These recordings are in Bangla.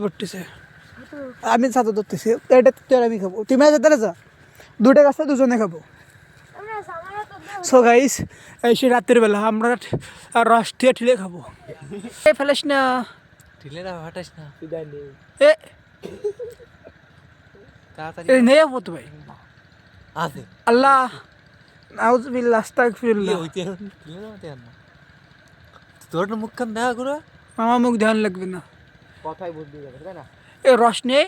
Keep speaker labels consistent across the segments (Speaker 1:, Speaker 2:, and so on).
Speaker 1: পড়তেছে আমি ছাতা ধরতেছি এটা তোর আমি খাবো তুমি আছে তাহলে যা দুটো গাছে দুজনে খাবো সো গাইস এই সে রাতের বেলা আমরা রস দিয়ে ঠিলে খাবো ফেলিস না
Speaker 2: ঠিলে না হটাস না
Speaker 1: এ নেই যাবো তো ভাই
Speaker 2: আছে
Speaker 1: আল্লাহ নাউজুবিল্লাহ আস্তাগফিরুল্লাহ
Speaker 2: তোর মুখ কান দেখা করো
Speaker 1: আমার মুখ ধ্যান লাগবে না
Speaker 2: কথাই বুঝতে যাবে তাই না
Speaker 1: এ রস নেই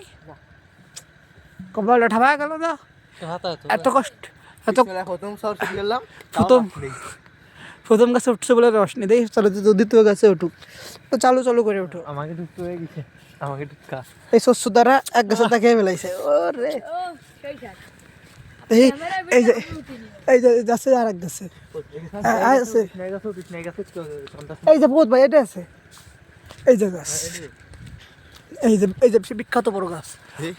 Speaker 1: কপালটা ঠাবা গেল না এত কষ্ট এত
Speaker 2: প্রথম সর শুরু করলাম
Speaker 1: প্রথম গাছে উঠছে বলে রস নেই দেখি চলো দ্বিতীয় গাছে উঠুক তো চালু চালু করে উঠো
Speaker 2: আমাকে ঢুকতে হয়ে গেছে আমাকে ঢুকা
Speaker 1: এই শস্য দ্বারা এক গাছে তাকে ফেলাইছে ওরে এই এই যে এই যে যাচ্ছে আর এক গাছে আছে এই যে বহুত ভাই এটা আছে এই যে গাছ এই যে বিখ্যাত বড় গাছ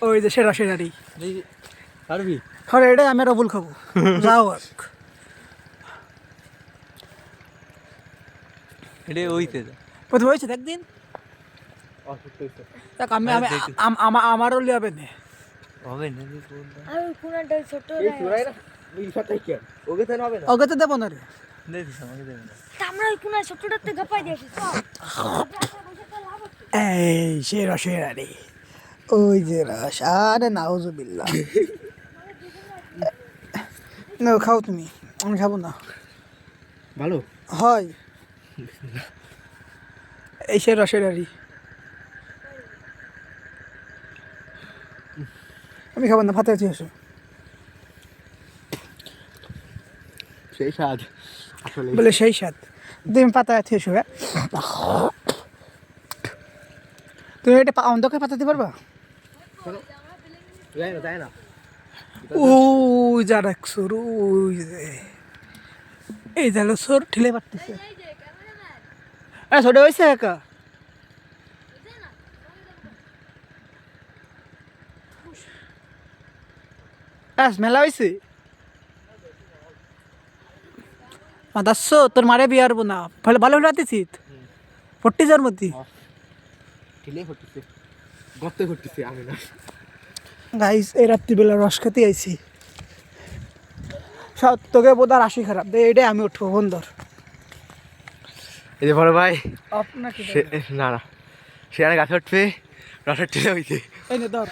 Speaker 1: ওই যে সেরা সেরারি
Speaker 2: পারবি
Speaker 1: হরে এটাই আমি রবুল খাবো যাও
Speaker 2: এটা ওইতে যা
Speaker 1: প্রথমে হয়েছে একদিন দেখ আমি আমারও লিয়াবে না
Speaker 2: হবে না
Speaker 3: আমি কোনটা ছোট
Speaker 2: ওকে তো হবে না
Speaker 1: ওকে তো দেবো না রে
Speaker 2: দে দিস আমাকে দেবে না
Speaker 3: আমরা ওই কোন ছোটটাতে গাপাই দিয়েছি
Speaker 1: এই সেরা সেরারি ওই যে রস আরে নাউজুবিল্লাহ না খাও তুমি আমি খাবো না
Speaker 2: ভালো
Speaker 1: হয় এই সে রসেরারি আমি খাবো না ভাতে আছি এসো
Speaker 2: সেই স্বাদ আসলে
Speaker 1: বলে সেই স্বাদ তুমি পাতা আছি এসো হ্যাঁ তুমি এটা অন্ধকার পাতাতে পারবা
Speaker 2: তাই না
Speaker 1: ওই যা রাখছো ওই যে এই জালো সোর ঠেলে পারতেছে ছোট হয়েছে একা মেলা হয়েছে মাদাচ্ছ তোর মারে বিয়ে আরবো না ভালো ভালো হলে আতেছি ফোর্টি যার মধ্যে
Speaker 2: ঠিলে হচ্ছে গর্তে হচ্ছে আমি না
Speaker 1: গাইস এই রাত্রিবেলা রস খেতে আইছি সব তোকে বোধ আর আসি খারাপ এটাই আমি উঠবো বন্ধর
Speaker 2: এই যে বড় ভাই
Speaker 1: আপনাকে
Speaker 2: না না সেখানে গাছে উঠবে রসের ঠিলে হয়েছে
Speaker 1: এই নে ধর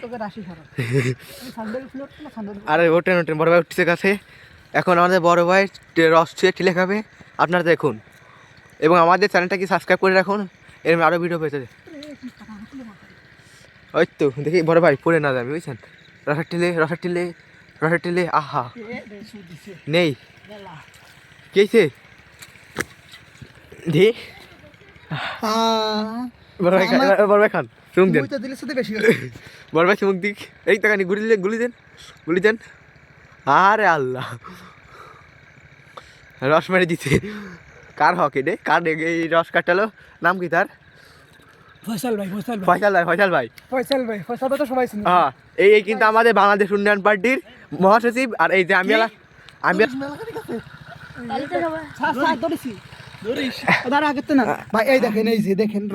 Speaker 1: তোকে রাশি খারাপ
Speaker 2: আরে ওঠেন ওঠেন বড় ভাই উঠছে গাছে এখন আমাদের বড় ভাই রস ছুঁয়ে ঠিলে খাবে আপনারা দেখুন এবং আমাদের চ্যানেলটাকে সাবস্ক্রাইব করে রাখুন এরকম আরও ভিডিও পেতে ওই তো দেখি বড় ভাই পড়ে না যাবে বুঝছেন রসের টিলে আহা নেই কেছে দি বড় ভাই খান চুমুক দেন বড় ভাই চুমুক দিক এই তাকানি গুলি দেন আরে আল্লাহ রস মেরে দিতে কার হক এডে কার এই রস কাটালো নাম কি তার
Speaker 1: ফয়সাল ভাই তো সবাই চিনি
Speaker 2: হ্যাঁ এই কিন্তু আমাদের বাংলাদেশ উন্নয়ন পার্টির মহাসচিব আর এই যে আমি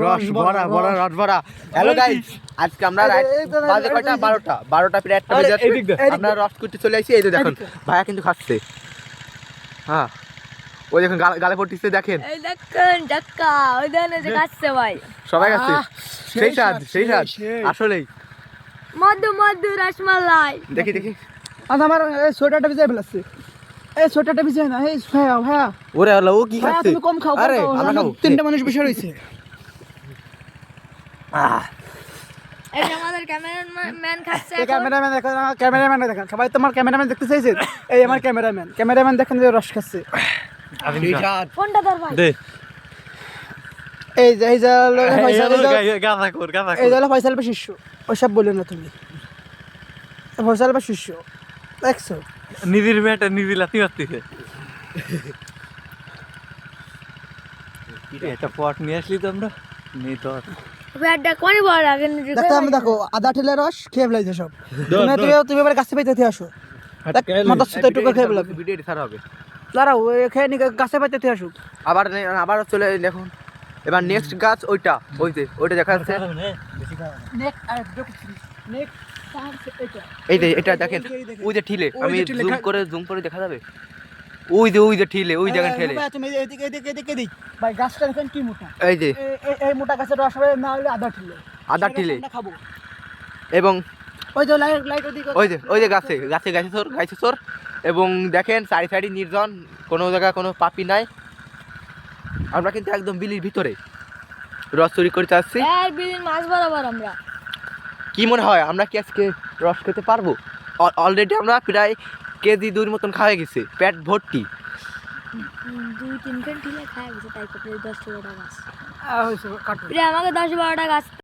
Speaker 2: রস ভরা হ্যালো গাইস আজকে আমরা বাজে কয়টা 12টা প্রায় 1টা বেজে যাচ্ছে আমরা রস করতে চলে আসি এই যে দেখুন ভাইয়া কিন্তু খাচ্ছে হ্যাঁ ওই দেখুন গালে পড়তেছে দেখেন
Speaker 3: এই দেখেন ডাক্কা ওই দেনে যে খাচ্ছে ভাই
Speaker 2: সবাই খাচ্ছে সেই স্বাদ আসলেই
Speaker 3: মধু রসমালাই
Speaker 2: দেখি
Speaker 1: আমার সোয়েটারটা ভিজে ফেলাচ্ছে এই সোয়েটারটা ভিজে না এই ভাইয়া
Speaker 2: ওরে আল্লাহ ও কি খাচ্ছে
Speaker 1: তুমি কম খাও
Speaker 2: আরে আমরা খাবো
Speaker 1: তিনটা মানুষ বসে রয়েছে
Speaker 3: এই যে আমাদের ক্যামেরাম্যান খাচ্ছে
Speaker 1: এই ক্যামেরাম্যান দেখেন সবাই তোমার ক্যামেরাম্যান দেখতে চাইছেন এই আমার ক্যামেরাম্যান দেখেন যে রস খাচ্ছে
Speaker 3: ফোনটা ধর ভাই
Speaker 2: দে
Speaker 1: এই যে ফয়সাল বা শিষ্য ওইসব বলে না তুমি ফয়সাল বা শিষ্য দেখছো
Speaker 2: নিবিড় মেয়েটা নিবিড় লাতি মারতেছে এটা পট নিয়ে আসলি তো আমরা নেই তো
Speaker 3: ব্যাডটা কোনি বড় আগে
Speaker 1: দেখো আমি দেখো আধা ঠেলে রস খেয়ে ফেলাইছে সব তুমি এবার গাছে পাইতে আসো মাথার সাথে একটু খেয়ে ফেলাবে
Speaker 2: ভিডিও ছাড়া হবে
Speaker 1: দাঁড়াও খেয়ে নি গাছে পাইতে আসুক
Speaker 2: আবার চলে দেখুন এবার নেক্সট গাছ ওইটা, ওই যে ওইটা দেখা যাচ্ছে। এই যে এটা দেখেন, ওই যে ঠিলে, আমি জুম করে দেখা যাবে, ওই যে ঠিলে, ওই দেখেন ঠিলে।
Speaker 1: তুমি এদিকে দিই ভাই, গাছটা দেখেন কি মোটা,
Speaker 2: এই যে
Speaker 1: এই মোটা গাছের রস হবে না হলে আদা ঠিলে
Speaker 2: খাবো।
Speaker 1: খাবো।
Speaker 2: এবং
Speaker 1: ওই যে লাইট
Speaker 2: ওই যে গাছে চোর। এবং দেখেন চারি সাইডে নির্জন, কোনো জায়গায় কোনো পাপি নাই। আমরা কিন্তু একদম বিলির ভিতরে রস চুরি করতে আসছি।
Speaker 3: আর বিলির মাছ বরাবর আমরা।
Speaker 2: কি মনে হয় আমরা কি আজকে রস খেতে পারবো? অলরেডি আমরা প্রায় কেজি 2 মতন খাওয়া গেছে, পেট ভর্তি।
Speaker 3: 2-3 খান ঠিলে খাওয়া গেছে, তাই কত 10-12টা গাছ।
Speaker 1: হয়েছে কাটো।
Speaker 3: আমাকে 10-12টা গাছ